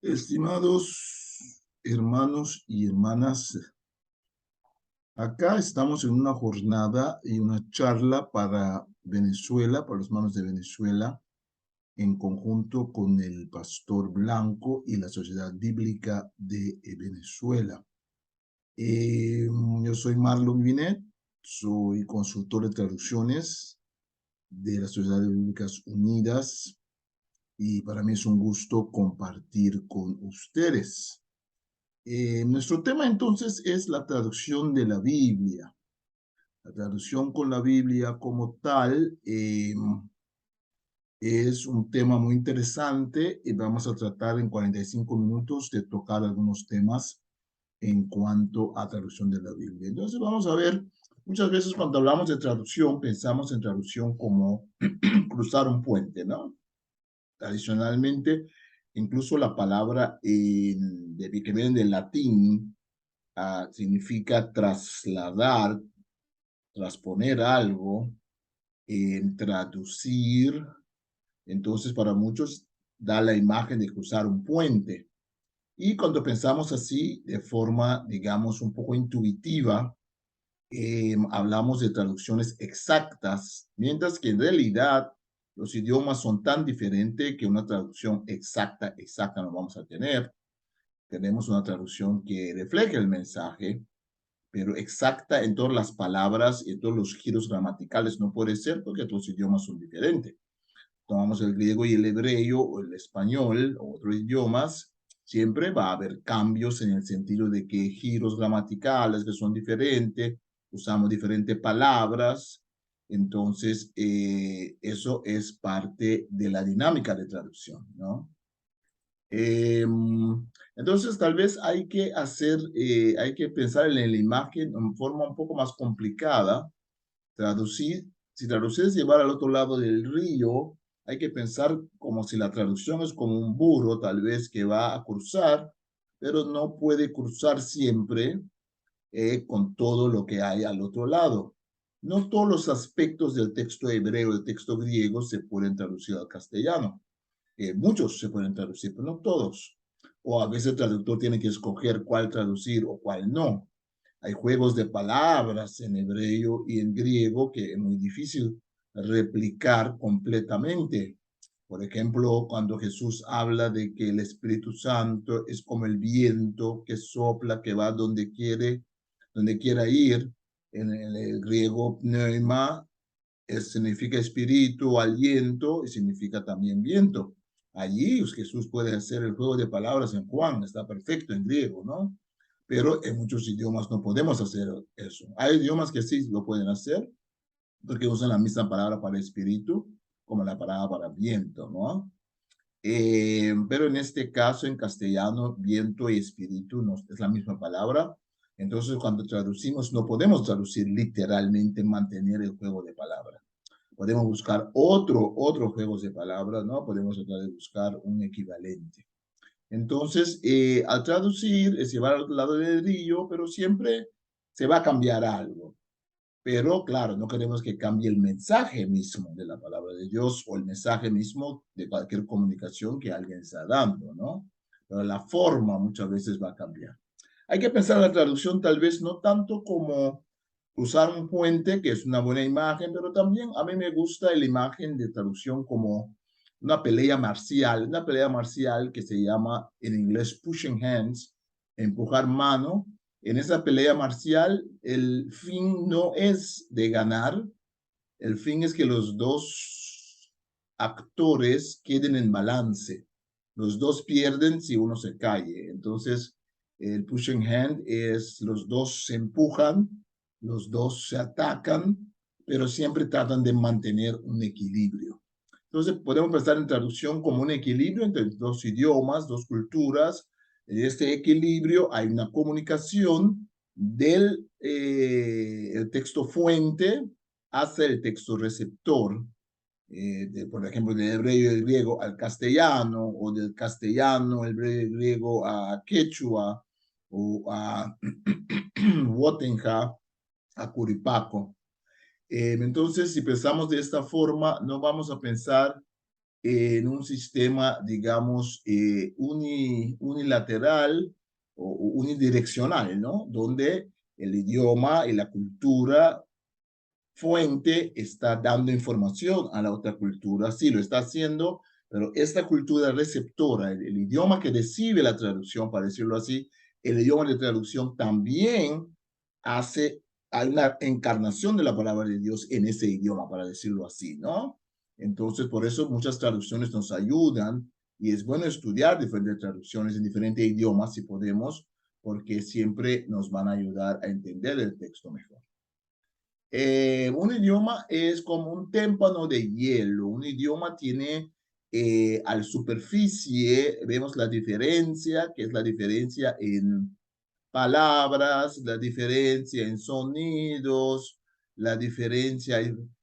Estimados hermanos y hermanas, acá estamos en una jornada y una charla para Venezuela, para los hermanos de Venezuela, en conjunto con el Pastor Blanco y la Sociedad Bíblica de Venezuela. Yo soy Marlon Binet, soy consultor de traducciones de las Sociedades Bíblicas Unidas y para mí es un gusto compartir con ustedes. Nuestro tema entonces es la traducción de la Biblia. La traducción con la Biblia como tal es un tema muy interesante y vamos a tratar en 45 minutos de tocar algunos temas en cuanto a traducción de la Biblia. Entonces vamos a ver, muchas veces cuando hablamos de traducción pensamos en traducción como cruzar un puente, ¿no? Tradicionalmente, incluso la palabra que viene del latín significa trasladar, transponer algo, traducir. Entonces, para muchos da la imagen de cruzar un puente. Y cuando pensamos así, de forma, digamos, un poco intuitiva, hablamos de traducciones exactas, mientras que en realidad los idiomas son tan diferentes que una traducción exacta no vamos a tener. Tenemos una traducción que refleja el mensaje, pero exacta en todas las palabras y en todos los giros gramaticales no puede ser porque los idiomas son diferentes. Tomamos el griego y el hebreo o el español o otros idiomas, siempre va a haber cambios en el sentido de que giros gramaticales que son diferentes, usamos diferentes palabras, entonces eso es parte de la dinámica de traducción, ¿no? Entonces, tal vez hay que pensar en la imagen en forma un poco más complicada. Traducir, si traducir es llevar al otro lado del río, hay que pensar como si la traducción es como un burro, tal vez, que va a cruzar, pero no puede cruzar siempre con todo lo que hay al otro lado. No todos los aspectos del texto hebreo, del texto griego, se pueden traducir al castellano. Muchos se pueden traducir, pero no todos. O a veces el traductor tiene que escoger cuál traducir o cuál no. Hay juegos de palabras en hebreo y en griego que es muy difícil replicar completamente. Por ejemplo, cuando Jesús habla de que el Espíritu Santo es como el viento que sopla, que va donde quiera ir, en el griego pneuma significa espíritu, aliento y significa también viento. Allí Jesús puede hacer el juego de palabras en Juan, está perfecto en griego, ¿no? Pero en muchos idiomas no podemos hacer eso. Hay idiomas que sí lo pueden hacer, porque usan la misma palabra para espíritu como la palabra para viento, ¿no? Pero en este caso, en castellano, viento y espíritu no, es la misma palabra. Entonces, cuando traducimos, no podemos traducir literalmente, mantener el juego de palabras. Podemos buscar otro juego de palabras, ¿no? Podemos tratar de buscar un equivalente. Entonces, al traducir, es llevar al lado del río, pero siempre se va a cambiar algo. Pero claro, no queremos que cambie el mensaje mismo de la palabra de Dios o el mensaje mismo de cualquier comunicación que alguien está dando, ¿no? Pero la forma muchas veces va a cambiar. Hay que pensar la traducción tal vez no tanto como usar un puente, que es una buena imagen, pero también a mí me gusta la imagen de traducción como una pelea marcial que se llama en inglés pushing hands, empujar mano. En esa pelea marcial, el fin no es de ganar, el fin es que los dos actores queden en balance. Los dos pierden si uno se cae. Entonces, el pushing hand es los dos se empujan, los dos se atacan, pero siempre tratan de mantener un equilibrio. Entonces, podemos pensar en traducción como un equilibrio entre dos idiomas, dos culturas. En este equilibrio hay una comunicación del el texto fuente hacia el texto receptor, por ejemplo, del hebreo y el griego al castellano, o del castellano, el hebreo y el griego a quechua, o a Wotenja, a Curipaco. Entonces, si pensamos de esta forma, no vamos a pensar en un sistema, digamos, unilateral o unidireccional, ¿no? Donde el idioma y la cultura fuente está dando información a la otra cultura. Sí, lo está haciendo, pero esta cultura receptora, el idioma que recibe la traducción, para decirlo así, el idioma de traducción también hace hay una encarnación de la palabra de Dios en ese idioma, para decirlo así, ¿no? Entonces, por eso muchas traducciones nos ayudan y es bueno estudiar diferentes traducciones en diferentes idiomas si podemos, porque siempre nos van a ayudar a entender el texto mejor. Un idioma es como un témpano de hielo. Un idioma tiene al superficie, vemos la diferencia, que es la diferencia en palabras, la diferencia en sonidos, la diferencia,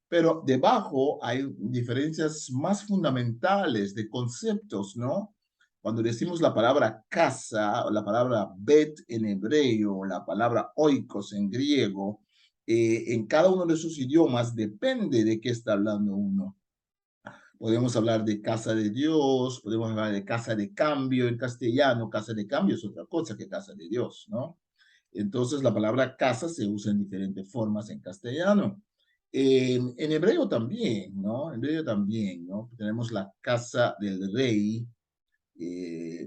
pero debajo hay diferencias más fundamentales de conceptos, ¿no? Cuando decimos la palabra casa, o la palabra bet en hebreo, o la palabra oikos en griego, en cada uno de esos idiomas depende de qué está hablando uno. Podemos hablar de casa de Dios, podemos hablar de casa de cambio en castellano. Casa de cambio es otra cosa que casa de Dios, ¿no? Entonces la palabra casa se usa en diferentes formas en castellano. En hebreo también, ¿no? En hebreo también, ¿no? Tenemos la casa del rey,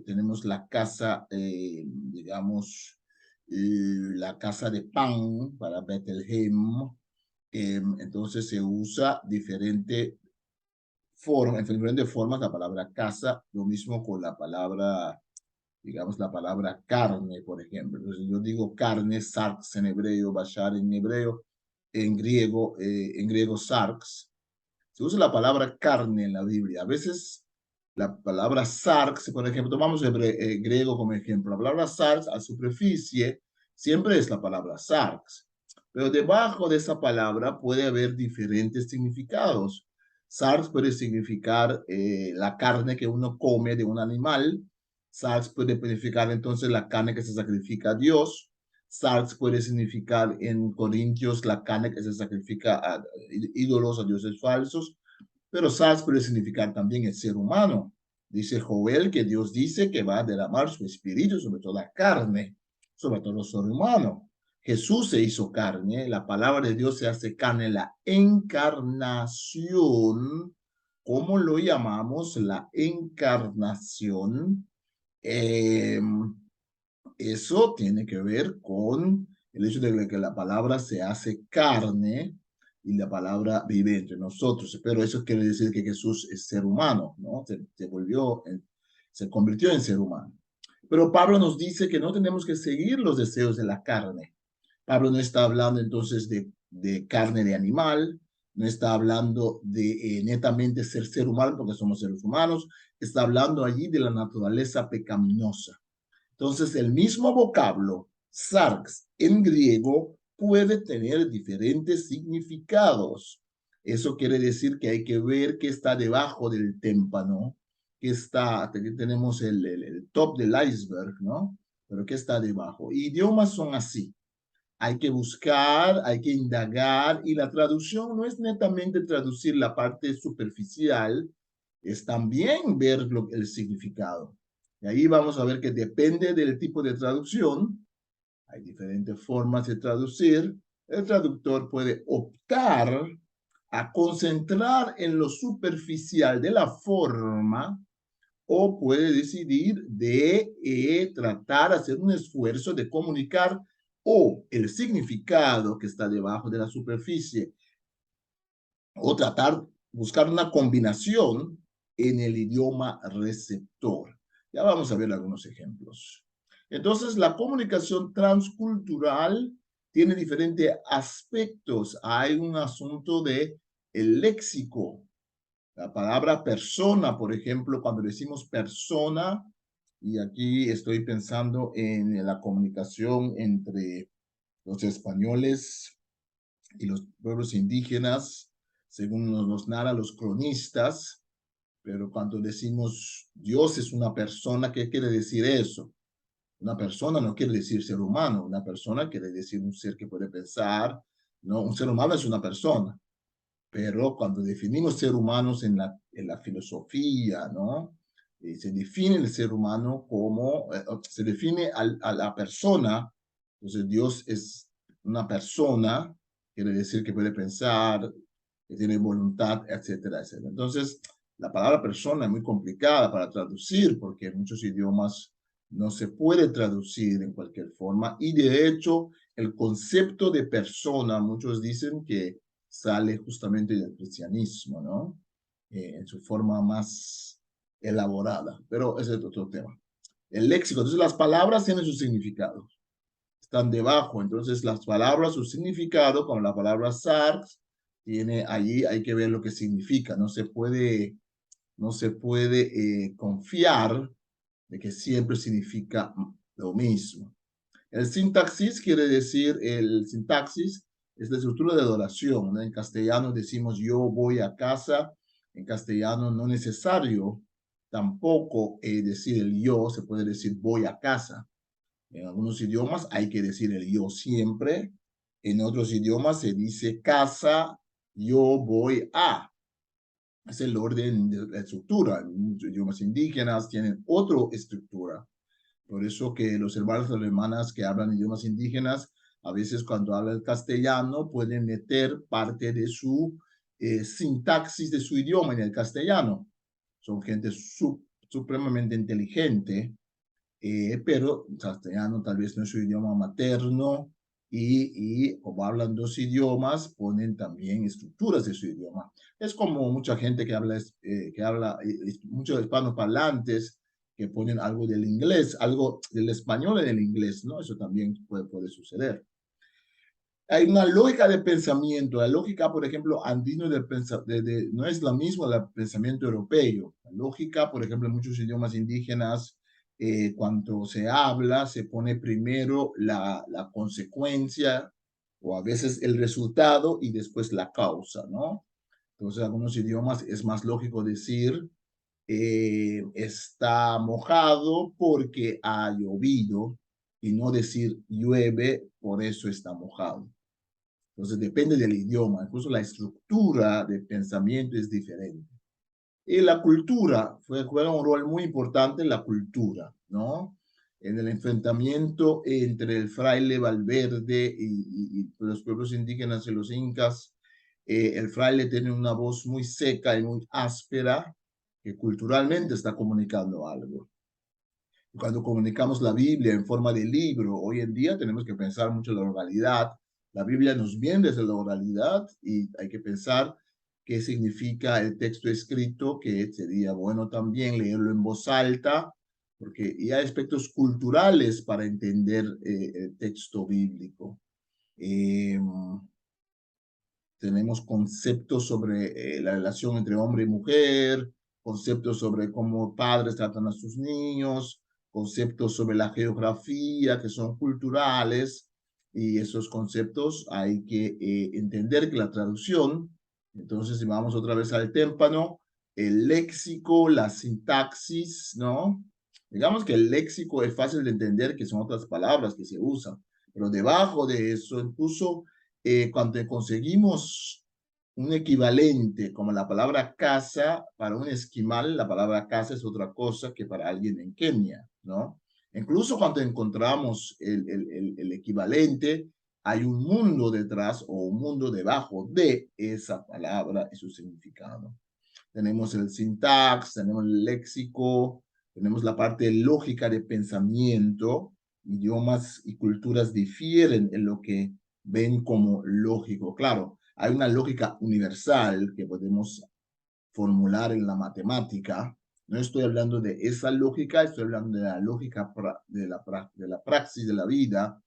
tenemos la casa, digamos, la casa de pan para Bethlehem. Entonces se usa en diferentes formas la palabra casa, lo mismo con la palabra, digamos, la palabra carne, por ejemplo. Entonces yo digo carne, sarx en hebreo, bashar en hebreo, en griego sarx. Se usa la palabra carne en la Biblia. A veces la palabra sarx, por ejemplo, tomamos el griego como ejemplo. La palabra sarx a superficie siempre es la palabra sarx. Pero debajo de esa palabra puede haber diferentes significados. Sarx puede significar la carne que uno come de un animal. Sarx puede significar entonces la carne que se sacrifica a Dios. Sarx puede significar en Corintios la carne que se sacrifica a ídolos, a dioses falsos, pero Sarx puede significar también el ser humano. Dice Joel que Dios dice que va a derramar su espíritu sobre toda carne, sobre todo el ser humano. Jesús se hizo carne, la palabra de Dios se hace carne, la encarnación, ¿cómo lo llamamos? La encarnación. Eh, Eso tiene que ver con el hecho de que la palabra se hace carne y la palabra vive entre nosotros. Pero eso quiere decir que Jesús es ser humano, ¿no? Se convirtió en ser humano. Pero Pablo nos dice que no tenemos que seguir los deseos de la carne. Pablo no está hablando entonces de carne de animal, no está hablando de netamente ser humano porque somos seres humanos, está hablando allí de la naturaleza pecaminosa. Entonces, el mismo vocablo, sarx, en griego, puede tener diferentes significados. Eso quiere decir que hay que ver qué está debajo del témpano, qué está, aquí tenemos el top del iceberg, ¿no? Pero qué está debajo. Idiomas son así. Hay que buscar, hay que indagar, y la traducción no es netamente traducir la parte superficial, es también ver el significado. Y ahí vamos a ver que depende del tipo de traducción, hay diferentes formas de traducir. El traductor puede optar a concentrar en lo superficial de la forma o puede decidir de tratar, hacer un esfuerzo de comunicar o el significado que está debajo de la superficie o tratar, buscar una combinación en el idioma receptor. Ya vamos a ver algunos ejemplos. Entonces, la comunicación transcultural tiene diferentes aspectos. Hay un asunto de el léxico. La palabra persona, por ejemplo, cuando decimos persona, y aquí estoy pensando en la comunicación entre los españoles y los pueblos indígenas, según nos narran los cronistas, pero cuando decimos Dios es una persona, ¿qué quiere decir eso? Una persona no quiere decir ser humano, una persona quiere decir un ser que puede pensar, ¿no? Un ser humano es una persona, Pero cuando definimos ser humanos en la filosofía, ¿no? Se define el ser humano como, se define a la persona, entonces Dios es una persona, quiere decir que puede pensar, que tiene voluntad, etcétera, etcétera. Entonces, la palabra persona es muy complicada para traducir porque en muchos idiomas no se puede traducir en cualquier forma y de hecho el concepto de persona, muchos dicen que sale justamente del cristianismo, ¿no? En su forma más elaborada, pero ese es otro tema. El léxico, entonces las palabras tienen su significado, están debajo, entonces las palabras, su significado, como la palabra SARS, tiene allí, hay que ver lo que significa, no se puede confiar de que siempre significa lo mismo. El sintaxis quiere decir, el sintaxis es la estructura de adoración, ¿no? En castellano decimos yo voy a casa, en castellano no es necesario tampoco decir el yo, se puede decir voy a casa. En algunos idiomas hay que decir el yo siempre, en otros idiomas se dice casa, yo voy a. Es el orden de la estructura. Muchos idiomas indígenas tienen otra estructura. Por eso que los hermanos alemanas que hablan idiomas indígenas, a veces cuando hablan castellano, pueden meter parte de su sintaxis de su idioma en el castellano. Son gente supremamente inteligente, pero castellano tal vez no es su idioma materno y como hablan dos idiomas, ponen también estructuras de su idioma. Es como mucha gente que habla muchos hispanoparlantes que ponen algo del inglés, algo del español en el inglés, ¿no? Eso también puede suceder. Hay una lógica de pensamiento. La lógica, por ejemplo, andino no es la misma del pensamiento europeo. La lógica, por ejemplo, en muchos idiomas indígenas, cuando se habla, se pone primero la consecuencia o a veces el resultado y después la causa, ¿no? Entonces, en algunos idiomas es más lógico decir está mojado porque ha llovido y no decir llueve, por eso está mojado. Entonces depende del idioma, incluso la estructura de pensamiento es diferente. Y la cultura juega un rol muy importante en la cultura, ¿no? En el enfrentamiento entre el fraile Valverde y los pueblos indígenas y los incas, el fraile tiene una voz muy seca y muy áspera que culturalmente está comunicando algo. Cuando comunicamos la Biblia en forma de libro, hoy en día tenemos que pensar mucho en la oralidad. La Biblia nos viene desde la oralidad y hay que pensar qué significa el texto escrito, que sería bueno también leerlo en voz alta, porque y hay aspectos culturales para entender el texto bíblico. Eh, Tenemos conceptos sobre la relación entre hombre y mujer, conceptos sobre cómo padres tratan a sus niños, conceptos sobre la geografía que son culturales y esos conceptos hay que entender que la traducción, entonces si vamos otra vez al témpano, el léxico, la sintaxis, ¿no? Digamos que el léxico es fácil de entender que son otras palabras que se usan, pero debajo de eso incluso cuando conseguimos un equivalente como la palabra casa, para un esquimal la palabra casa es otra cosa que para alguien en Kenia, ¿no? Incluso cuando encontramos el equivalente, hay un mundo detrás o un mundo debajo de esa palabra y su significado. Tenemos el sintax, tenemos el léxico, tenemos la parte lógica de pensamiento. Idiomas y culturas difieren en lo que ven como lógico. Claro, hay una lógica universal que podemos formular en la matemática. No estoy hablando de esa lógica, estoy hablando de la lógica de la praxis de la vida,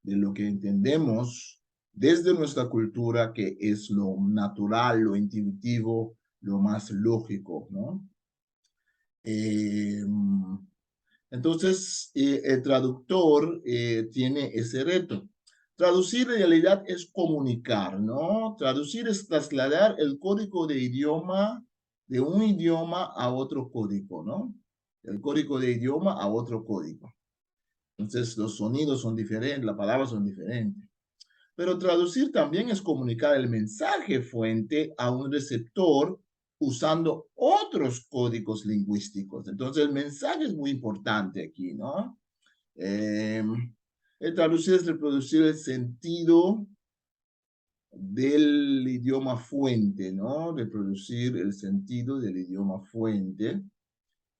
de lo que entendemos desde nuestra cultura que es lo natural, lo intuitivo, lo más lógico, ¿no? Eh, entonces, el traductor tiene ese reto. Traducir en realidad es comunicar, ¿no? Traducir es trasladar el código de idioma de un idioma a otro código, ¿no? El código de idioma a otro código. Entonces, los sonidos son diferentes, las palabras son diferentes. Pero traducir también es comunicar el mensaje fuente a un receptor usando otros códigos lingüísticos. Entonces, el mensaje es muy importante aquí, ¿no? El traducir es reproducir el sentido del idioma fuente, ¿no? Reproducir el sentido del idioma fuente.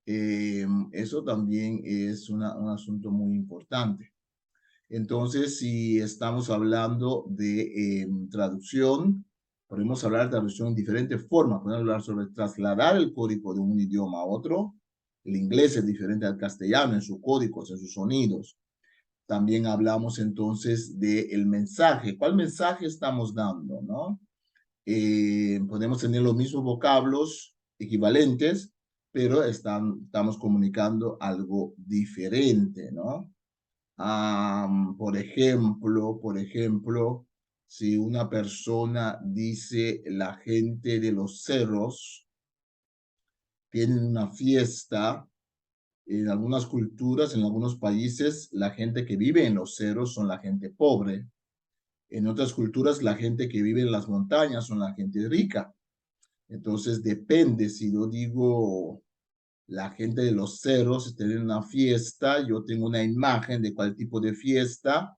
Eso también es un asunto muy importante. Entonces, si estamos hablando de traducción, podemos hablar de traducción en diferentes formas. Podemos hablar sobre trasladar el código de un idioma a otro. El inglés es diferente al castellano en sus códigos, en sus sonidos. También hablamos entonces del mensaje. ¿Cuál mensaje estamos dando, no? Podemos tener los mismos vocablos equivalentes, pero estamos comunicando algo diferente, ¿no? Por ejemplo, si una persona dice la gente de los cerros tienen una fiesta, en algunas culturas, en algunos países, la gente que vive en los cerros son la gente pobre. En otras culturas, la gente que vive en las montañas son la gente rica. Entonces, depende, si yo digo la gente de los cerros tienen una fiesta, yo tengo una imagen de cuál tipo de fiesta.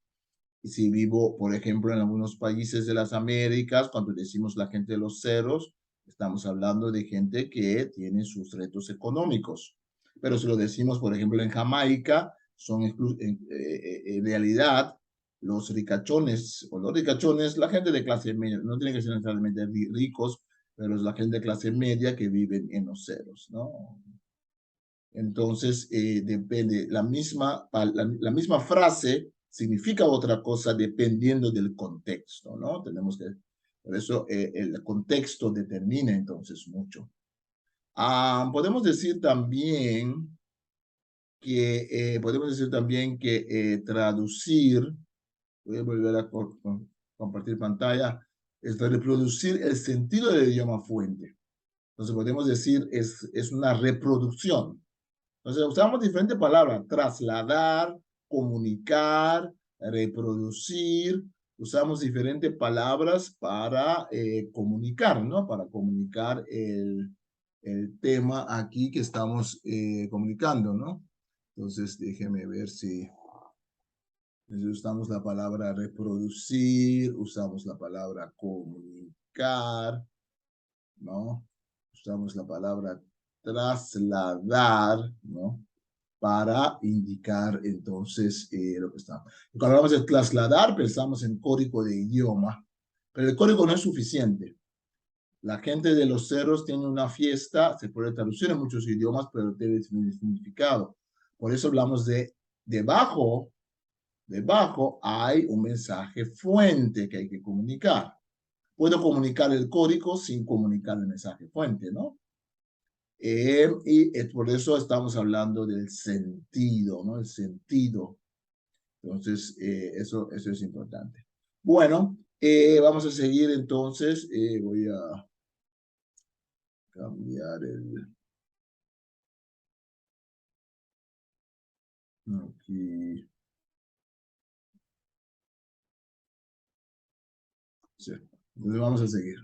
Y si vivo, por ejemplo, en algunos países de las Américas, cuando decimos la gente de los cerros, estamos hablando de gente que tiene sus retos económicos. Pero si lo decimos, por ejemplo, en Jamaica, son en realidad los ricachones, o los ricachones, la gente de clase media, no tienen que ser necesariamente ricos, pero es la gente de clase media que viven en los cerros, ¿no? Entonces, depende, la misma frase significa otra cosa dependiendo del contexto, ¿no? Por eso el contexto determina entonces mucho. Podemos decir también traducir, voy a volver a compartir pantalla, es reproducir el sentido del idioma fuente. Entonces podemos decir es una reproducción. Entonces usamos diferentes palabras, trasladar, comunicar, reproducir, usamos diferentes palabras para comunicar, ¿no? Para comunicar el tema aquí que estamos comunicando, ¿no? Entonces déjeme ver si usamos la palabra reproducir, usamos la palabra comunicar, ¿no? Usamos la palabra trasladar, ¿no? Para indicar entonces lo que está. Cuando hablamos de trasladar, pensamos en código de idioma, pero el código no es suficiente. La gente de los cerros tiene una fiesta, se puede traducir en muchos idiomas, pero tiene un significado. Por eso hablamos de debajo hay un mensaje fuente que hay que comunicar. Puedo comunicar el código sin comunicar el mensaje fuente, ¿no? Y por eso estamos hablando del sentido, ¿no? El sentido. Entonces, eso es importante. Bueno, vamos a seguir entonces. Voy a cambiar el... Aquí. Sí. Entonces vamos a seguir.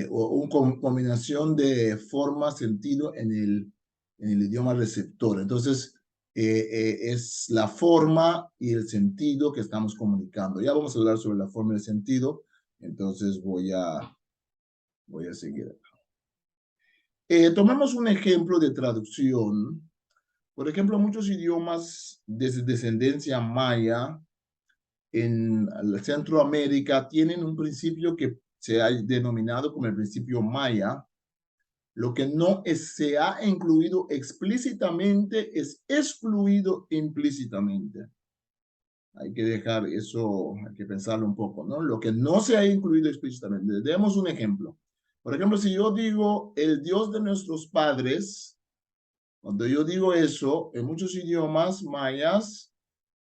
Una combinación de forma, sentido en el idioma receptor. Entonces, es la forma y el sentido que estamos comunicando. Ya vamos a hablar sobre la forma y el sentido, entonces voy a seguir. Tomemos un ejemplo de traducción. Por ejemplo, muchos idiomas de descendencia maya en Centroamérica tienen un principio que se ha denominado como el principio maya. Lo que no se ha incluido explícitamente es excluido implícitamente. Hay que dejar eso, hay que pensarlo un poco, ¿no? Lo que no se ha incluido explícitamente. Demos un ejemplo. Por ejemplo, si yo digo el Dios de nuestros padres, cuando yo digo eso, en muchos idiomas mayas,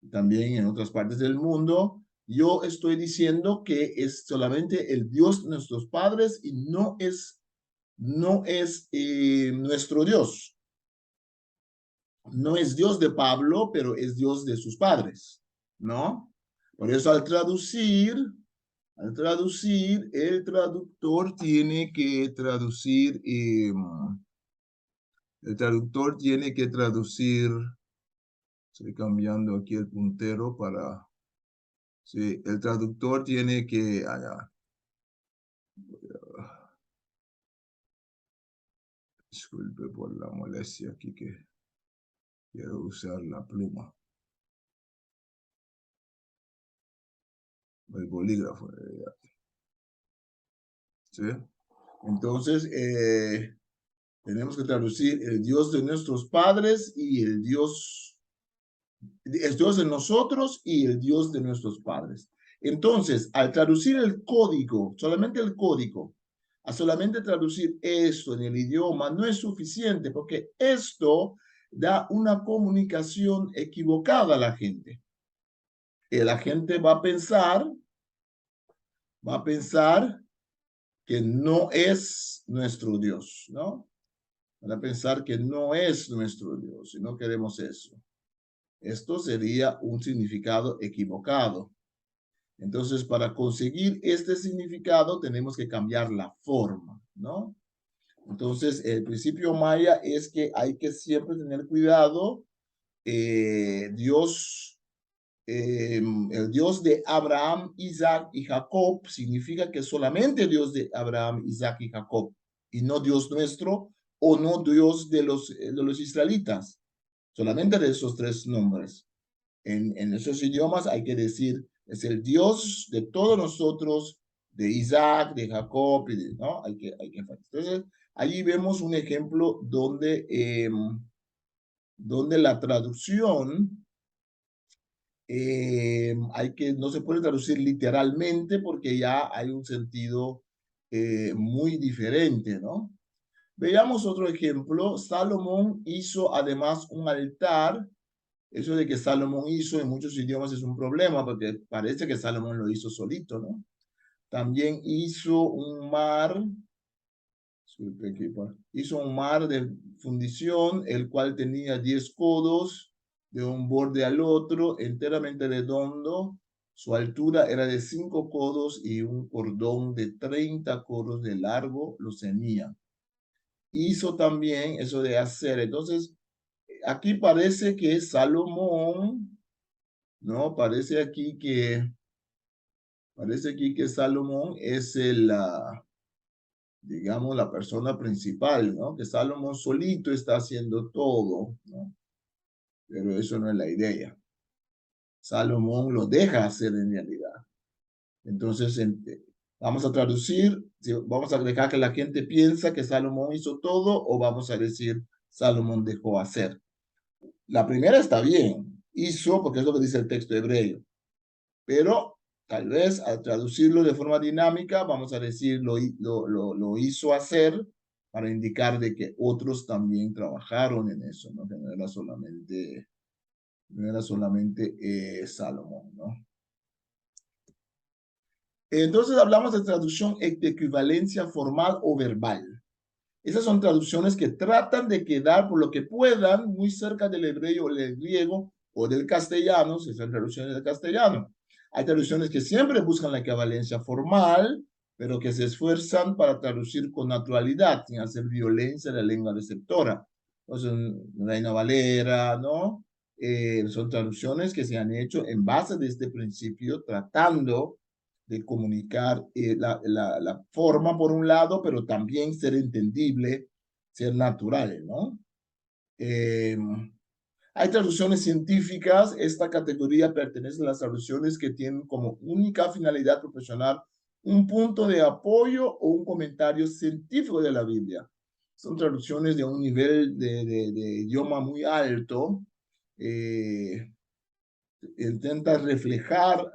también en otras partes del mundo, yo estoy diciendo que es solamente el Dios de nuestros padres y no es nuestro Dios. No es Dios de Pablo, pero es Dios de sus padres, ¿no? Por eso al traducir, el traductor tiene que traducir, estoy cambiando aquí el puntero para, sí, el traductor tiene que, disculpe por la molestia aquí que quiero usar la pluma, el bolígrafo, ¿sí? Entonces, tenemos que traducir el Dios de nuestros padres y el Dios de nosotros y el Dios de nuestros padres. Entonces, al traducir el código, solamente el código, a solamente traducir esto en el idioma no es suficiente porque esto da una comunicación equivocada a la gente. La gente va a pensar que no es nuestro Dios, ¿no? Van a pensar que no es nuestro Dios y no queremos eso. Esto sería un significado equivocado. Entonces, para conseguir este significado tenemos que cambiar la forma, ¿no? Entonces, el principio maya es que hay que siempre tener cuidado. El Dios de Abraham, Isaac y Jacob significa que solamente Dios de Abraham, Isaac y Jacob, y no Dios nuestro o no Dios de los israelitas, solamente de esos tres nombres. En esos idiomas hay que decir, es el Dios de todos nosotros, de Isaac, de Jacob, ¿no? Hay que enfatizar. Entonces, allí vemos un ejemplo donde la traducción no se puede traducir literalmente porque ya hay un sentido muy diferente, ¿no? Veamos otro ejemplo. Salomón hizo además un altar. Eso de que Salomón hizo en muchos idiomas es un problema porque parece que Salomón lo hizo solito, ¿no? También hizo un mar de fundición, el cual tenía 10 codos de un borde al otro, enteramente redondo. Su altura era de 5 codos y un cordón de 30 codos de largo lo ceñía. Hizo también eso de hacer. Entonces, aquí parece que Salomón, ¿no? Parece aquí que Salomón es digamos, la persona principal, ¿no? Que Salomón solito está haciendo todo, ¿no? Pero eso no es la idea. Salomón lo deja hacer en realidad. Entonces, vamos a traducir, vamos a dejar que la gente piensa que Salomón hizo todo o vamos a decir Salomón dejó hacer. La primera está bien, hizo porque es lo que dice el texto hebreo, pero tal vez al traducirlo de forma dinámica, vamos a decir lo hizo hacer para indicar de que otros también trabajaron en eso, ¿no? Que no era solamente Salomón, ¿no? Entonces hablamos de traducción de equivalencia formal o verbal. Esas son traducciones que tratan de quedar por lo que puedan muy cerca del hebreo o del griego o del castellano, si son traducciones del castellano. Hay traducciones que siempre buscan la equivalencia formal, pero que se esfuerzan para traducir con naturalidad, sin hacer violencia a la lengua receptora. Entonces, Reina Valera, ¿no? Son traducciones que se han hecho en base de este principio, tratando de comunicar la forma por un lado, pero también ser entendible, ser natural, ¿no? Eh, Hay traducciones científicas. Esta categoría pertenece a las traducciones que tienen como única finalidad proporcionar un punto de apoyo o un comentario científico de la Biblia. Son traducciones de un nivel de idioma muy alto. Intenta reflejar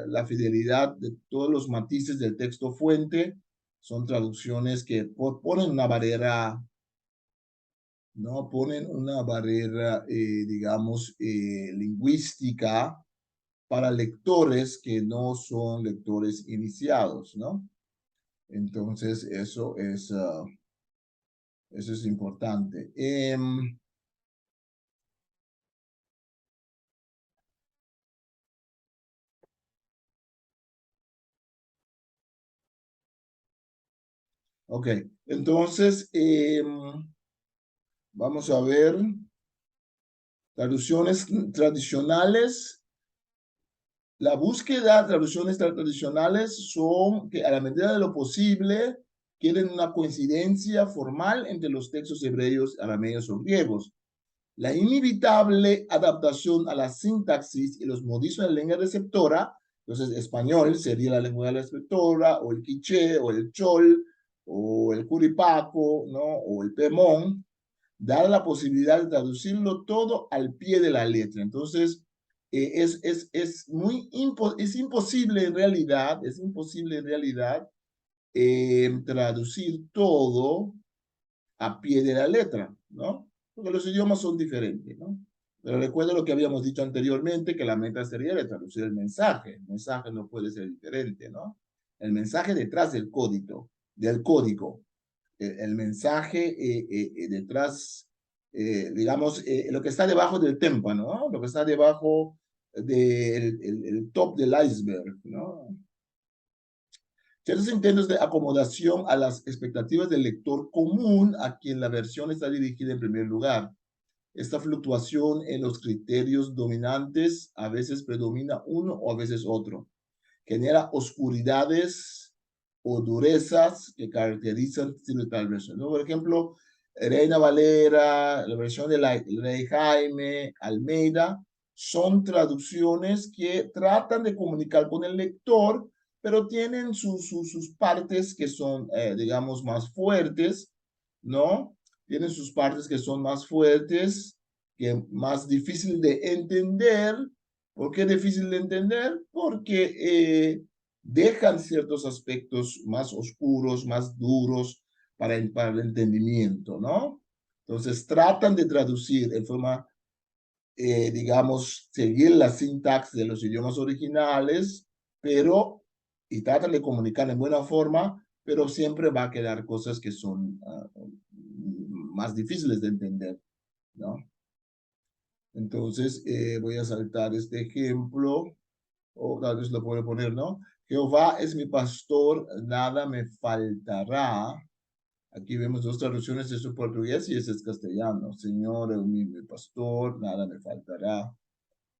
la fidelidad de todos los matices del texto fuente. Son traducciones que ponen una barrera, ¿no? Ponen una barrera, digamos, lingüística para lectores que no son lectores iniciados, ¿no? Entonces, eso es importante. Ok, entonces, vamos a ver, traducciones tradicionales. La búsqueda de traducciones tradicionales son que a la medida de lo posible quieren una coincidencia formal entre los textos hebreos, arameos o griegos. La inevitable adaptación a la sintaxis y los modismos de la lengua receptora, entonces español sería la lengua receptora, o el quiché, o el chol, o el curipaco, ¿no? O el pemón, da la posibilidad de traducirlo todo al pie de la letra. Entonces, es imposible en realidad, traducir todo a pie de la letra, ¿no? Porque los idiomas son diferentes, ¿no? Pero recuerdo lo que habíamos dicho anteriormente, que la meta sería de traducir el mensaje. El mensaje no puede ser diferente, ¿no? El mensaje detrás del código, el mensaje detrás, digamos, lo que está debajo del témpano, ¿no? Lo que está debajo del el top del iceberg, ¿no? Ciertos intentos de acomodación a las expectativas del lector común a quien la versión está dirigida en primer lugar. Esta fluctuación en los criterios dominantes a veces predomina uno o a veces otro. Genera oscuridades o durezas que caracterizan tal versión, ¿no? Por ejemplo, Reina Valera, la versión de Rey Jaime, Almeida, son traducciones que tratan de comunicar con el lector, pero tienen sus partes que son, digamos, más fuertes, ¿no? Tienen sus partes que son más fuertes, que más difícil de entender. ¿Por qué difícil de entender? Porque dejan ciertos aspectos más oscuros, más duros para el entendimiento, ¿no? Entonces tratan de traducir en forma, digamos, seguir la sintaxis de los idiomas originales, pero, y tratan de comunicar en buena forma, pero siempre va a quedar cosas que son más difíciles de entender, ¿no? Entonces, voy a saltar este ejemplo, o tal vez lo puedo poner, ¿no? Jehová es mi pastor, nada me faltará. Aquí vemos dos traducciones, es portugués y ese es castellano. Señor es mi pastor, nada me faltará.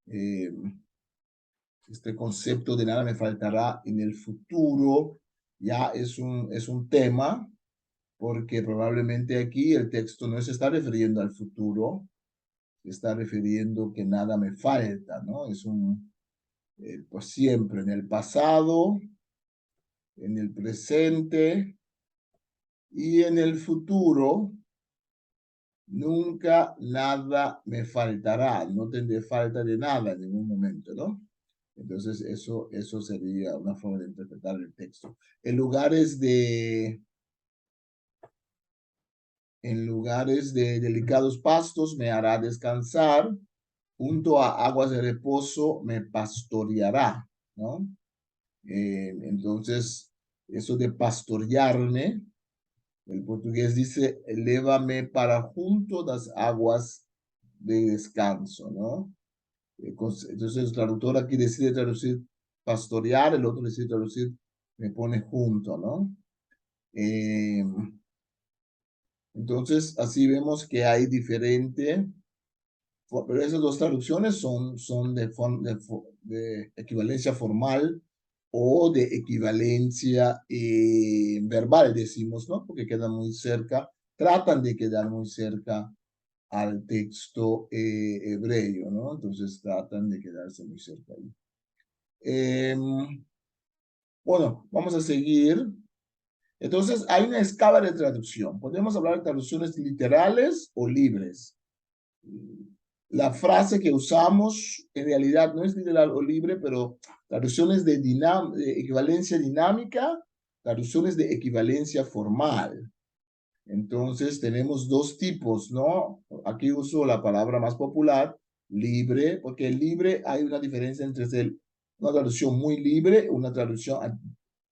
Eh, este concepto de nada me faltará en el futuro ya es un tema, porque probablemente aquí el texto no se está refiriendo al futuro, se está refiriendo que nada me falta, ¿no? Es un, pues siempre en el pasado, en el presente y en el futuro, nunca nada me faltará, no tendré falta de nada en ningún momento, ¿no? Entonces, eso sería una forma de interpretar el texto. En lugares de delicados pastos me hará descansar, junto a aguas de reposo me pastoreará, ¿no? Entonces, eso de pastorearme, el portugués dice, elévame para junto a las aguas de descanso, ¿no? Entonces el traductor aquí decide traducir pastorear, el otro decide traducir me pone junto, ¿no? Eh, entonces así vemos que hay diferente, pero esas dos traducciones son de equivalencia formal o de equivalencia verbal, decimos, ¿no? Porque quedan muy cerca, tratan de quedar muy cerca al texto hebreo, ¿no? Entonces tratan de quedarse muy cerca ahí. Bueno, vamos a seguir. Entonces, hay una escala de traducción. Podemos hablar de traducciones literales o libres. La frase que usamos en realidad no es literal o libre, pero traducciones de equivalencia dinámica, traducciones de equivalencia formal. Entonces tenemos dos tipos, ¿no? Aquí uso la palabra más popular, libre, porque el libre hay una diferencia entre una traducción muy libre, una traducción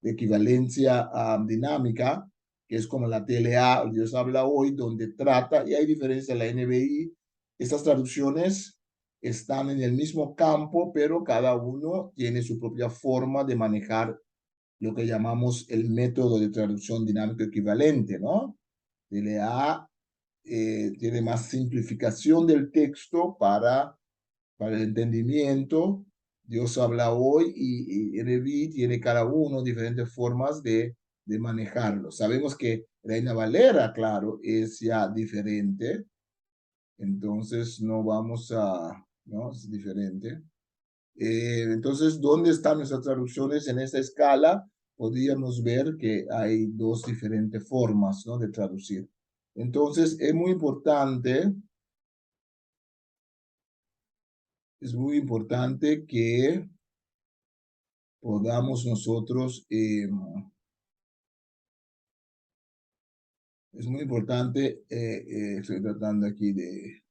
de equivalencia dinámica, que es como la TLA, Dios habla hoy, donde trata, y hay diferencia en la NBI. Estas traducciones están en el mismo campo, pero cada uno tiene su propia forma de manejar lo que llamamos el método de traducción dinámico equivalente, ¿no? TLA tiene más simplificación del texto para el entendimiento. Dios habla hoy y NB tiene cada uno diferentes formas de manejarlo. Sabemos que Reina Valera, claro, es ya diferente, entonces no vamos a, ¿no? Es diferente. Entonces, ¿dónde están nuestras traducciones en esta escala? Podríamos ver que hay dos diferentes formas, ¿no? De traducir. Entonces, es muy importante que podamos nosotros, es muy importante, estoy tratando aquí de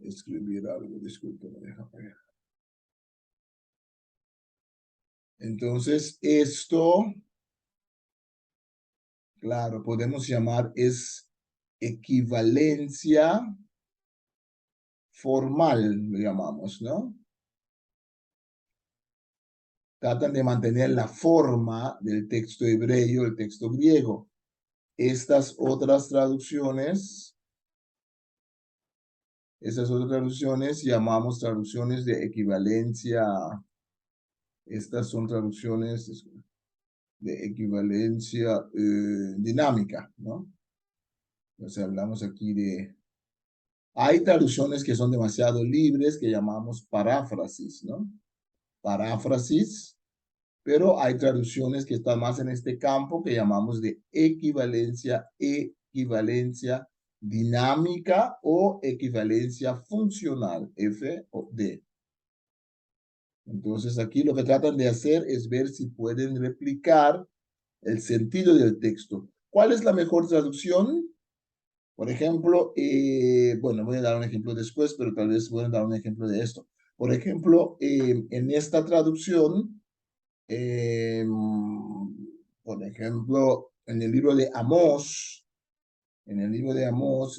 escribir algo, discúlpeme, déjame ver. Entonces, esto, claro, podemos llamar es equivalencia formal, lo llamamos, ¿no? Tratan de mantener la forma del texto hebreo, el texto griego. Estas otras traducciones llamamos traducciones de equivalencia. Estas son traducciones de equivalencia dinámica, ¿no? Entonces hablamos aquí de... Hay traducciones que son demasiado libres que llamamos paráfrasis, ¿no? Paráfrasis, pero hay traducciones que están más en este campo que llamamos de equivalencia dinámica o equivalencia funcional, F o D. Entonces aquí lo que tratan de hacer es ver si pueden replicar el sentido del texto. ¿Cuál es la mejor traducción? Por ejemplo, bueno, voy a dar un ejemplo después, pero tal vez voy a dar un ejemplo de esto. Por ejemplo, en esta traducción, por ejemplo, en el libro de Amós,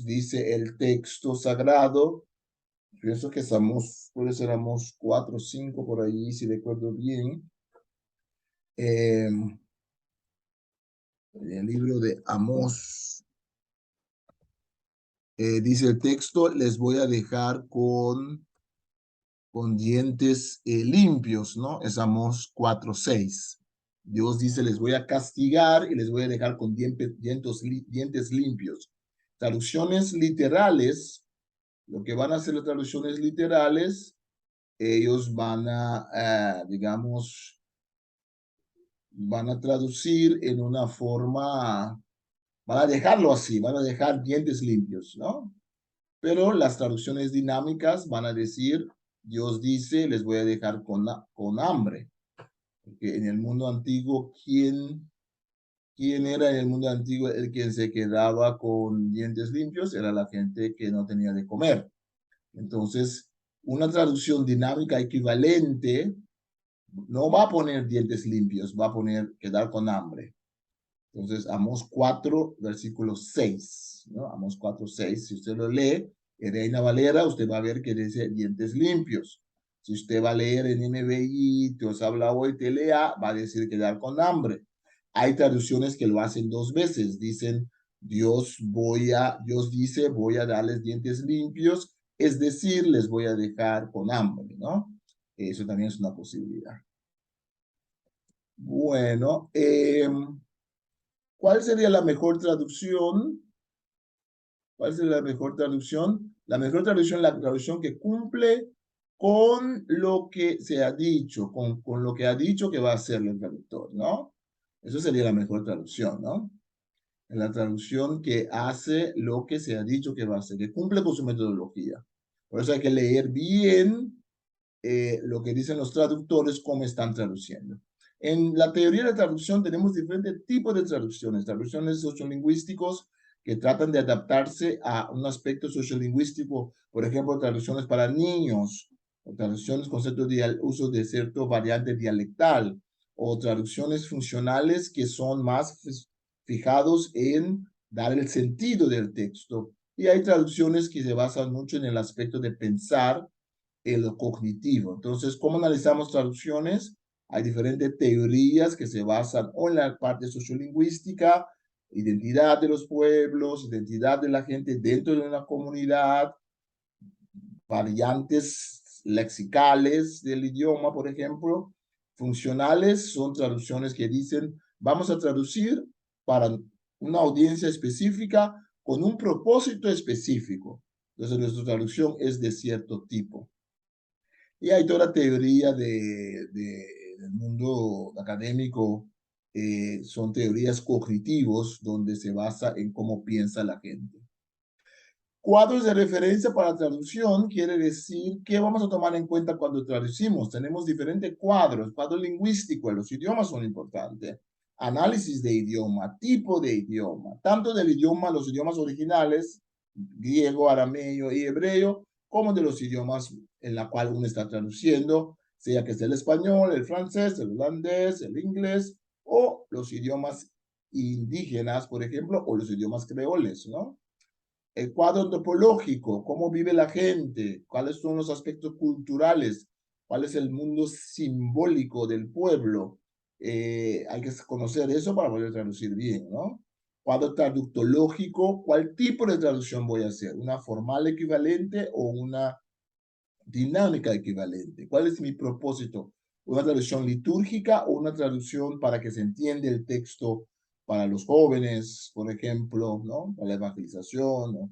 dice el texto sagrado, pienso que es Amós, puede ser Amós 4 o 5 por ahí, si recuerdo bien. En el libro de Amós, dice el texto, les voy a dejar con dientes limpios, ¿no? Es Amós 4:6. Dios dice, les voy a castigar y les voy a dejar con dientes limpios. Traducciones literales, lo que van a hacer las traducciones literales, ellos van a, digamos, van a traducir en una forma, van a dejarlo así, van a dejar dientes limpios, ¿no? Pero las traducciones dinámicas van a decir, Dios dice, les voy a dejar con hambre. Porque en el mundo antiguo, ¿quién era en el mundo antiguo el quien se quedaba con dientes limpios? Era la gente que no tenía de comer. Entonces, una traducción dinámica equivalente no va a poner dientes limpios, va a poner quedar con hambre. Entonces, Amós 4, versículo 6, ¿no? Amós 4, 6, si usted lo lee, en Reina Valera, usted va a ver que dice dientes limpios. Si usted va a leer en NBI, Dios habla hoy, TLA, va a decir quedar con hambre. Hay traducciones que lo hacen dos veces, dicen, Dios dice, voy a darles dientes limpios, es decir, les voy a dejar con hambre, ¿no? Eso también es una posibilidad. Bueno, ¿cuál sería la mejor traducción? ¿Cuál sería la mejor traducción? La mejor traducción es la traducción que cumple con lo que se ha dicho, con lo que ha dicho que va a hacer el traductor, ¿no? Eso sería la mejor traducción, ¿no? La traducción que hace lo que se ha dicho que va a hacer, que cumple con su metodología. Por eso hay que leer bien lo que dicen los traductores, cómo están traduciendo. En la teoría de traducción tenemos diferentes tipos de traducciones sociolingüísticos que tratan de adaptarse a un aspecto sociolingüístico, por ejemplo, traducciones para niños, o traducciones conceptos de uso de cierto variante dialectal, o traducciones funcionales que son más fijados en dar el sentido del texto. Y hay traducciones que se basan mucho en el aspecto de pensar en lo cognitivo. Entonces, ¿cómo analizamos traducciones? Hay diferentes teorías que se basan o en la parte sociolingüística, identidad de los pueblos, identidad de la gente dentro de una comunidad, variantes lexicales del idioma, por ejemplo. Funcionales son traducciones que dicen, vamos a traducir para una audiencia específica con un propósito específico. Entonces, nuestra traducción es de cierto tipo. Y hay toda la teoría del mundo académico, son teorías cognitivos donde se basa en cómo piensa la gente. Cuadros de referencia para traducción quiere decir que vamos a tomar en cuenta cuando traducimos. Tenemos diferentes cuadros, cuadro lingüístico, los idiomas son importantes. Análisis de idioma, tipo de idioma, tanto del idioma, los idiomas originales, griego, arameo y hebreo, como de los idiomas en la cual uno está traduciendo, sea que sea el español, el francés, el holandés, el inglés, o los idiomas indígenas, por ejemplo, o los idiomas creoles, ¿no? El cuadro antropológico, cómo vive la gente, cuáles son los aspectos culturales, cuál es el mundo simbólico del pueblo. Hay que conocer eso para poder traducir bien, ¿no? Cuadro traductológico, ¿cuál tipo de traducción voy a hacer? ¿Una formal equivalente o una dinámica equivalente? ¿Cuál es mi propósito? ¿Una traducción litúrgica o una traducción para que se entienda el texto para los jóvenes, por ejemplo, ¿no? Para la evangelización, ¿no?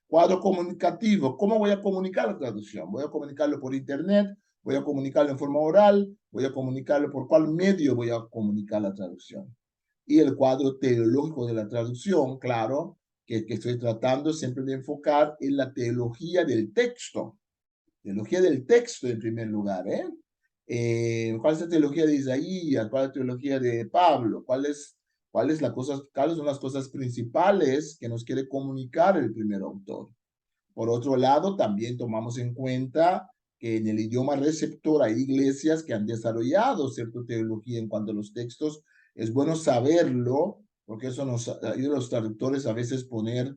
Cuadro comunicativo, ¿cómo voy a comunicar la traducción? ¿Voy a comunicarlo por internet? ¿Voy a comunicarlo en forma oral? ¿Voy a comunicarlo por cuál medio voy a comunicar la traducción? Y el cuadro teológico de la traducción, claro, que estoy tratando siempre de enfocar en la teología del texto. Teología del texto en primer lugar, ¿eh? ¿Cuál es la teología de Isaías? ¿Cuál es la teología de Pablo? ¿Cuáles son las cosas principales que nos quiere comunicar el primer autor? Por otro lado, también tomamos en cuenta que en el idioma receptor hay iglesias que han desarrollado cierta teología en cuanto a los textos. Es bueno saberlo, porque eso nos ayuda a los traductores a veces poner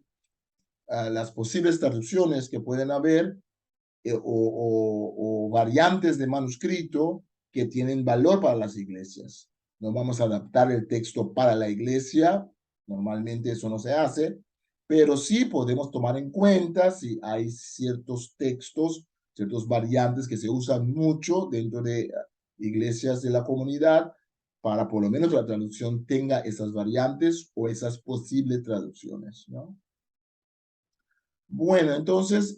las posibles traducciones que pueden haber o variantes de manuscrito que tienen valor para las iglesias. No vamos a adaptar el texto para la iglesia, normalmente eso no se hace, pero sí podemos tomar en cuenta si hay ciertos textos, ciertos variantes que se usan mucho dentro de iglesias de la comunidad, para por lo menos la traducción tenga esas variantes o esas posibles traducciones, ¿no? Bueno, entonces,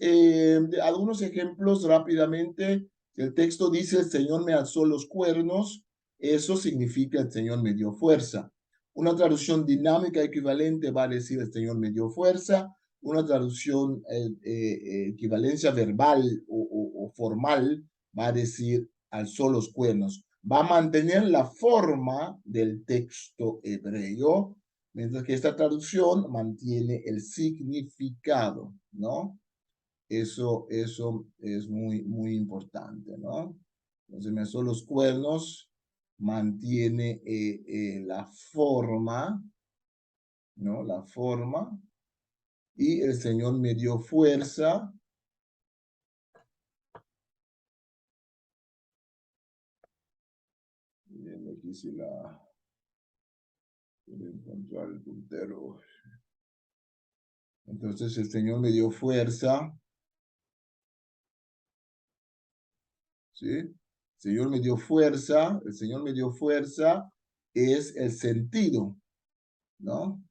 algunos ejemplos rápidamente. El texto dice, el Señor me alzó los cuernos. Eso significa el Señor me dio fuerza. Una traducción dinámica equivalente va a decir el Señor me dio fuerza. Una traducción equivalencia verbal o formal va a decir alzó los cuernos. Va a mantener la forma del texto hebreo, mientras que esta traducción mantiene el significado, ¿no? Eso es muy importante, ¿no? Entonces, me alzó los cuernos, mantiene la forma, ¿no? La forma. Y el Señor me dio fuerza. Bien, aquí si la... Voy a encontrar el puntero. Entonces, el Señor me dio fuerza. ¿Sí? El Señor me dio fuerza, el Señor me dio fuerza es el sentido, ¿no?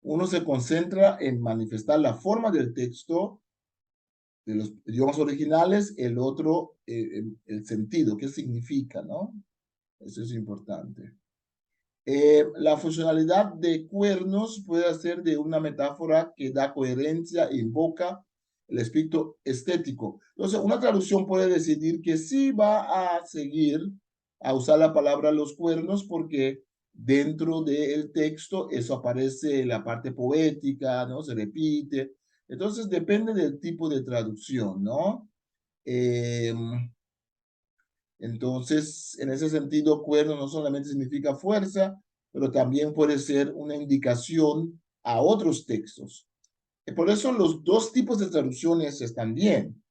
Uno se concentra en manifestar la forma del texto de los idiomas originales, el otro el sentido, qué significa, ¿no? Eso es importante. La funcionalidad de cuernos puede ser de una metáfora que da coherencia e invoca el espíritu estético. Entonces, una traducción puede decidir que sí va a seguir a usar la palabra los cuernos porque dentro del texto eso aparece en la parte poética, ¿no? Se repite. Entonces, depende del tipo de traducción, ¿no? Entonces, en ese sentido, cuerno no solamente significa fuerza, pero también puede ser una indicación a otros textos. Y por eso los dos tipos de traducciones están bien.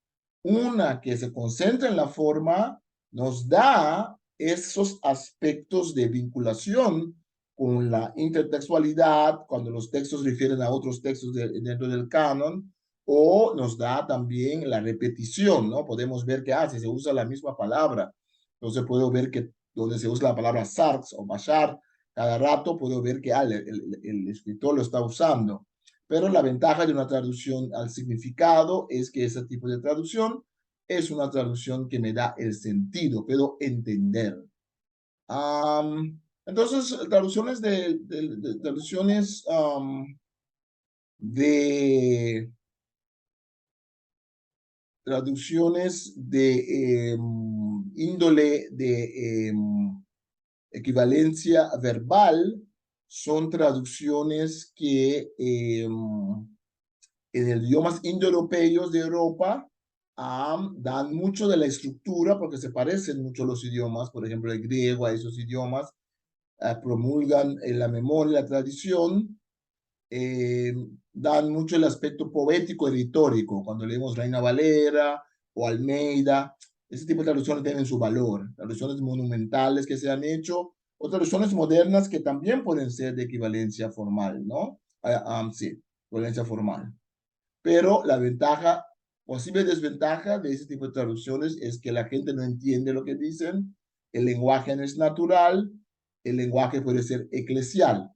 Una que se concentra en la forma nos da esos aspectos de vinculación con la intertextualidad, cuando los textos refieren a otros textos dentro del canon, o nos da también la repetición, ¿no? Podemos ver que, si se usa la misma palabra, entonces puedo ver que donde se usa la palabra sarx o bashar, cada rato puedo ver que el escritor lo está usando. Pero la ventaja de una traducción al significado es que ese tipo de traducción es una traducción que me da el sentido, puedo entender. Entonces, traducciones de índole de equivalencia verbal son traducciones que en idiomas indoeuropeos de Europa dan mucho de la estructura porque se parecen mucho los idiomas, por ejemplo el griego a esos idiomas, promulgan en la memoria, la tradición, dan mucho el aspecto poético y retórico. Cuando leemos Reina Valera o Almeida, ese tipo de traducciones tienen su valor. Traducciones monumentales que se han hecho, o traducciones modernas que también pueden ser de equivalencia formal, ¿no? Sí, equivalencia formal. Pero la ventaja, posible desventaja de ese tipo de traducciones es que la gente no entiende lo que dicen, el lenguaje no es natural, el lenguaje puede ser eclesial.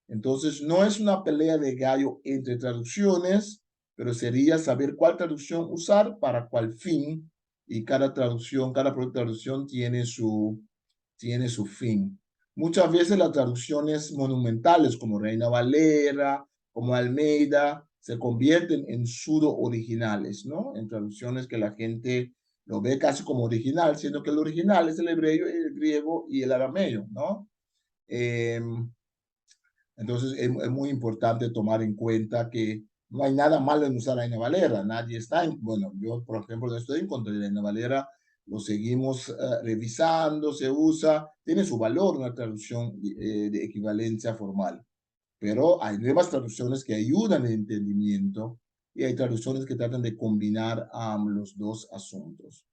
Entonces, no es una pelea de gallo entre traducciones, pero sería saber cuál traducción usar para cuál fin, y cada traducción, cada proyecto de traducción tiene su fin. Muchas veces las traducciones monumentales como Reina Valera, como Almeida, se convierten en pseudo originales, ¿no? En traducciones que la gente lo ve casi como original, siendo que el original es el hebreo, el griego y el arameo, ¿no? Entonces es muy importante tomar en cuenta que no hay nada malo en usar Reina Valera. Nadie está, bueno, yo por ejemplo no estoy en contra de Reina Valera, lo seguimos revisando, se usa, tiene su valor una traducción de equivalencia formal. Pero hay nuevas traducciones que ayudan el entendimiento y hay traducciones que tratan de combinar los dos asuntos.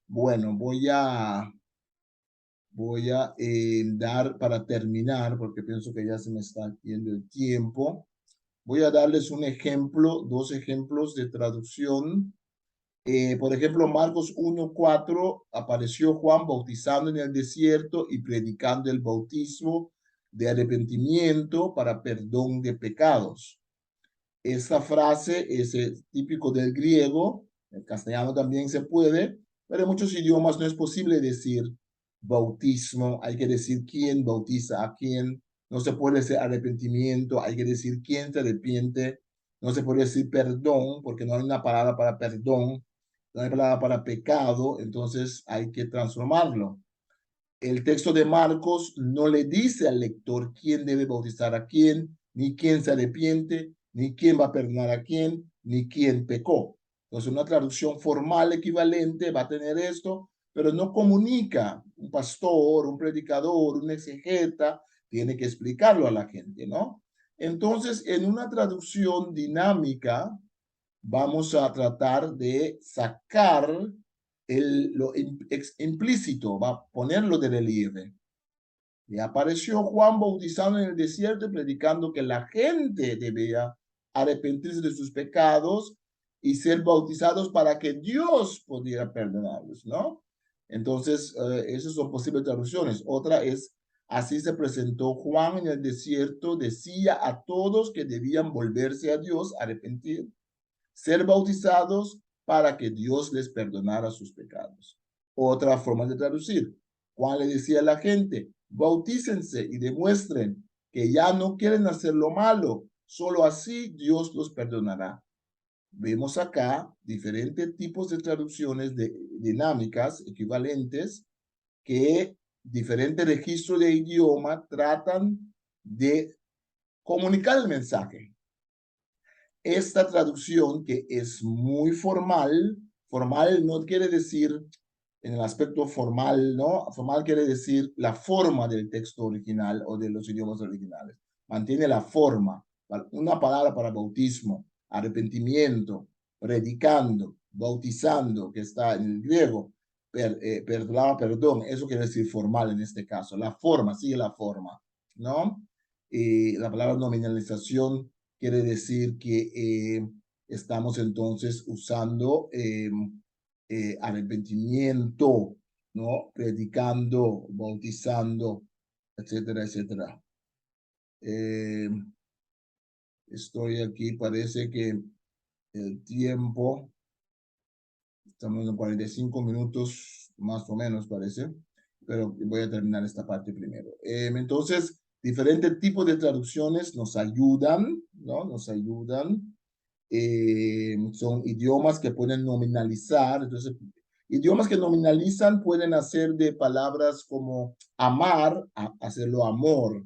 Bueno, voy a dar para terminar, porque pienso que ya se me está yendo el tiempo. Voy a darles un ejemplo, dos ejemplos de traducción. Por ejemplo, Marcos 1:4, apareció Juan bautizando en el desierto y predicando el bautismo de arrepentimiento para perdón de pecados. Esta frase es típico del griego, en castellano también se puede, pero en muchos idiomas no es posible decir bautismo, hay que decir quién bautiza a quién, no se puede decir arrepentimiento, hay que decir quién se arrepiente, no se puede decir perdón, porque no hay una palabra para perdón, no hay palabra para pecado, entonces hay que transformarlo. El texto de Marcos no le dice al lector quién debe bautizar a quién, ni quién se arrepiente, ni quién va a perdonar a quién, ni quién pecó. Entonces, una traducción formal equivalente va a tener esto, pero no comunica. Un pastor, un predicador, un exegeta, tiene que explicarlo a la gente, ¿no? Entonces, en una traducción dinámica, vamos a tratar de sacar lo implícito, va a ponerlo de relieve. Y apareció Juan bautizando en el desierto y predicando que la gente debía arrepentirse de sus pecados y ser bautizados para que Dios pudiera perdonarlos, ¿no? Entonces, esas son posibles traducciones. Otra es, así se presentó Juan en el desierto, decía a todos que debían volverse a Dios, arrepentir, ser bautizados para que Dios les perdonara sus pecados. Otra forma de traducir, Juan le decía a la gente, bautícense y demuestren que ya no quieren hacer lo malo, solo así Dios los perdonará. Vemos acá diferentes tipos de traducciones dinámicas equivalentes que diferentes registros de idioma tratan de comunicar el mensaje. Esta traducción que es muy formal, formal no quiere decir en el aspecto formal, ¿no? Formal quiere decir la forma del texto original o de los idiomas originales. Mantiene la forma. Una palabra para bautismo, arrepentimiento, predicando, bautizando, que está en el griego. perdón, eso quiere decir formal en este caso. La forma, sigue la forma, ¿no? La palabra nominalización quiere decir que estamos entonces usando arrepentimiento, ¿no? Predicando, bautizando, etcétera, etcétera. Estoy aquí, parece que el tiempo, estamos en 45 minutos más o menos, parece, pero voy a terminar esta parte primero. Entonces, diferentes tipos de traducciones nos ayudan, ¿no? Nos ayudan. Son idiomas que pueden nominalizar, entonces, idiomas que nominalizan pueden hacer de palabras como amar, hacerlo amor,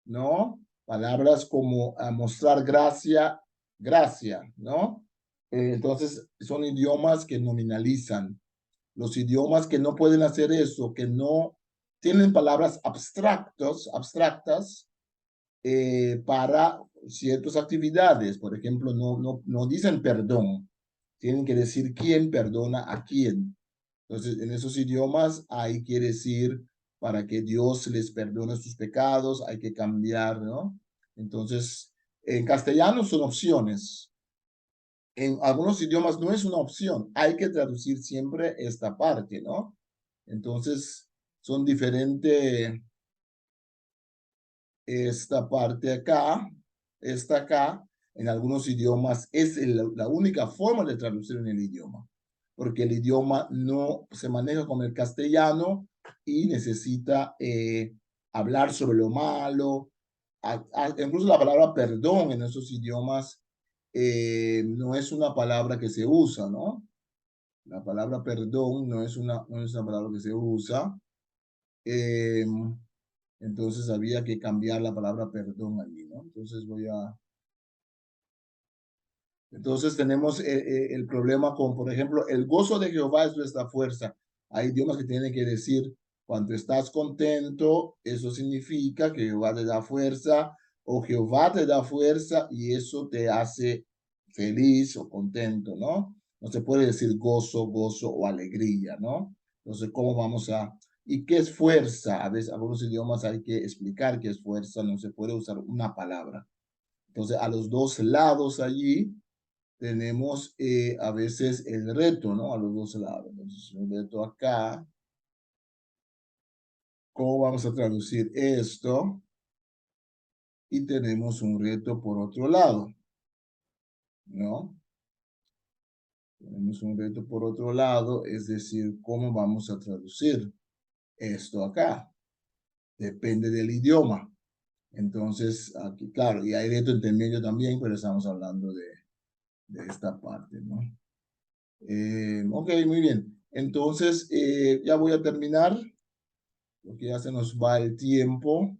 ¿no? Palabras como mostrar gracia, gracia, ¿no? Entonces, son idiomas que nominalizan. Los idiomas que no pueden hacer eso, que no tienen palabras abstractas para ciertas actividades. Por ejemplo, no dicen perdón. Tienen que decir quién perdona a quién. Entonces, en esos idiomas hay que decir para que Dios les perdone sus pecados, hay que cambiar, ¿no? Entonces, en castellano son opciones. En algunos idiomas no es una opción, hay que traducir siempre esta parte, ¿no? Entonces, son diferentes, esta parte acá, esta acá, en algunos idiomas es la única forma de traducir en el idioma, porque el idioma no se maneja como el castellano y necesita hablar sobre lo malo. Incluso la palabra perdón en esos idiomas no es una palabra que se usa, ¿no? La palabra perdón no es una palabra que se usa. Entonces había que cambiar la palabra perdón allí, ¿no? Entonces tenemos el problema con, por ejemplo, el gozo de Jehová es nuestra fuerza. Hay idiomas que tienen que decir, cuando estás contento, eso significa que Jehová te da fuerza, o Jehová te da fuerza y eso te hace feliz o contento, ¿no? No se puede decir gozo, gozo o alegría, ¿no? Entonces, ¿cómo vamos a...? ¿Y qué es fuerza? A veces, algunos idiomas hay que explicar qué es fuerza, no se puede usar una palabra. Entonces, a los dos lados allí tenemos a veces el reto, ¿no? A los dos lados. Entonces, el reto acá. ¿Cómo vamos a traducir esto? Y tenemos un reto por otro lado, ¿no? Tenemos un reto por otro lado, es decir, ¿cómo vamos a traducir esto acá? Depende del idioma. Entonces, aquí, claro, y hay reto intermedio también, pero estamos hablando de esta parte, ¿no? Ok, muy bien. Entonces, ya voy a terminar, porque ya se nos va el tiempo.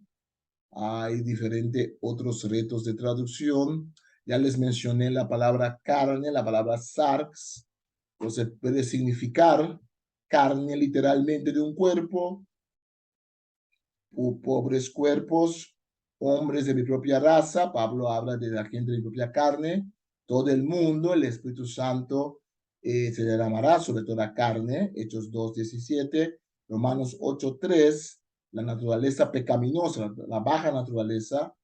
Hay diferentes otros retos de traducción. Ya les mencioné la palabra carne, la palabra sarx. Entonces, puede significar carne literalmente de un cuerpo, pobres cuerpos, hombres de mi propia raza. Pablo habla de la gente de mi propia carne. Todo el mundo, el Espíritu Santo se derramará sobre toda carne. Hechos 2:17, Romanos 8:3, la naturaleza pecaminosa, la baja naturaleza.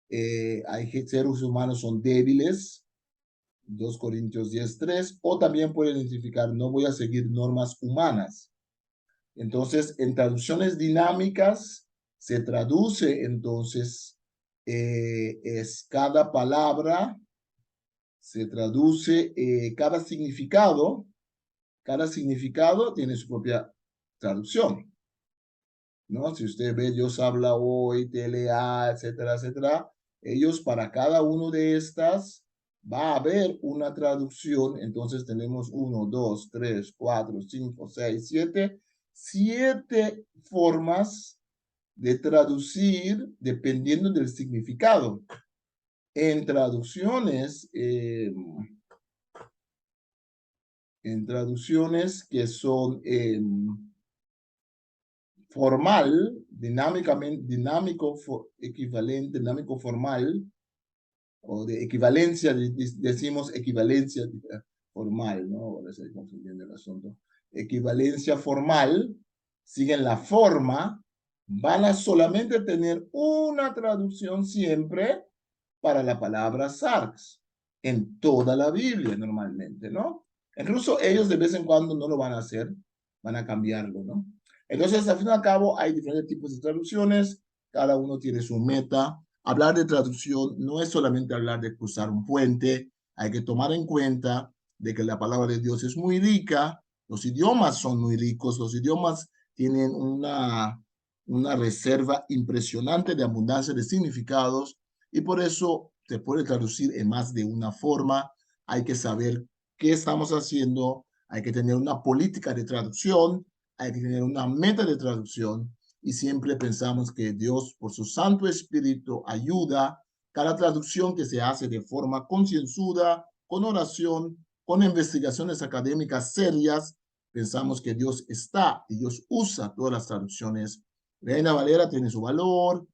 Hay seres humanos son débiles, 2 Corintios 10:3, o también puede identificar, no voy a seguir normas humanas. Entonces, en traducciones dinámicas se traduce entonces, es cada palabra, se traduce cada significado tiene su propia traducción, ¿no? Si usted ve Dios habla hoy, TLA, etcétera, etcétera, ellos para cada uno de estas va a haber una traducción. Entonces tenemos 1, 2, 3, 4, 5, 6, 7, 7 formas de traducir dependiendo del significado. En traducciones, que son formal, equivalente, dinámico formal, o de equivalencia, decimos equivalencia formal, ¿no? Ahora estoy confundiendo el asunto. equivalencia formal, siguen la forma, van a solamente tener una traducción siempre para la palabra sarx en toda la Biblia normalmente, ¿no? Incluso ellos de vez en cuando no lo van a hacer, van a cambiarlo, ¿no? Entonces, al fin y al cabo, hay diferentes tipos de traducciones, cada uno tiene su meta. Hablar de traducción no es solamente hablar de cruzar un puente, hay que tomar en cuenta de que la palabra de Dios es muy rica, los idiomas son muy ricos, los idiomas tienen una reserva impresionante de abundancia de significados y por eso se puede traducir en más de una forma. Hay que saber qué estamos haciendo, hay que tener una política de traducción, hay que tener una meta de traducción y siempre pensamos que Dios, por su Santo Espíritu, ayuda cada traducción que se hace de forma concienzuda, con oración, con investigaciones académicas serias. Pensamos que Dios está y Dios usa todas las traducciones. Reina Valera tiene su valor,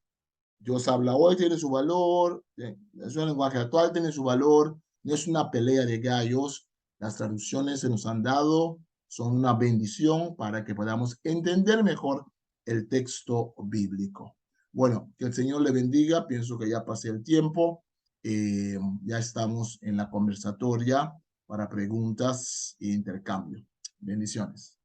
Dios habla hoy tiene su valor, es un lenguaje actual, tiene su valor, no es una pelea de gallos. Las traducciones se nos han dado, son una bendición para que podamos entender mejor el texto bíblico. Bueno, que el Señor le bendiga, pienso que ya pasé el tiempo, ya estamos en la conversatoria para preguntas e intercambio. Bendiciones.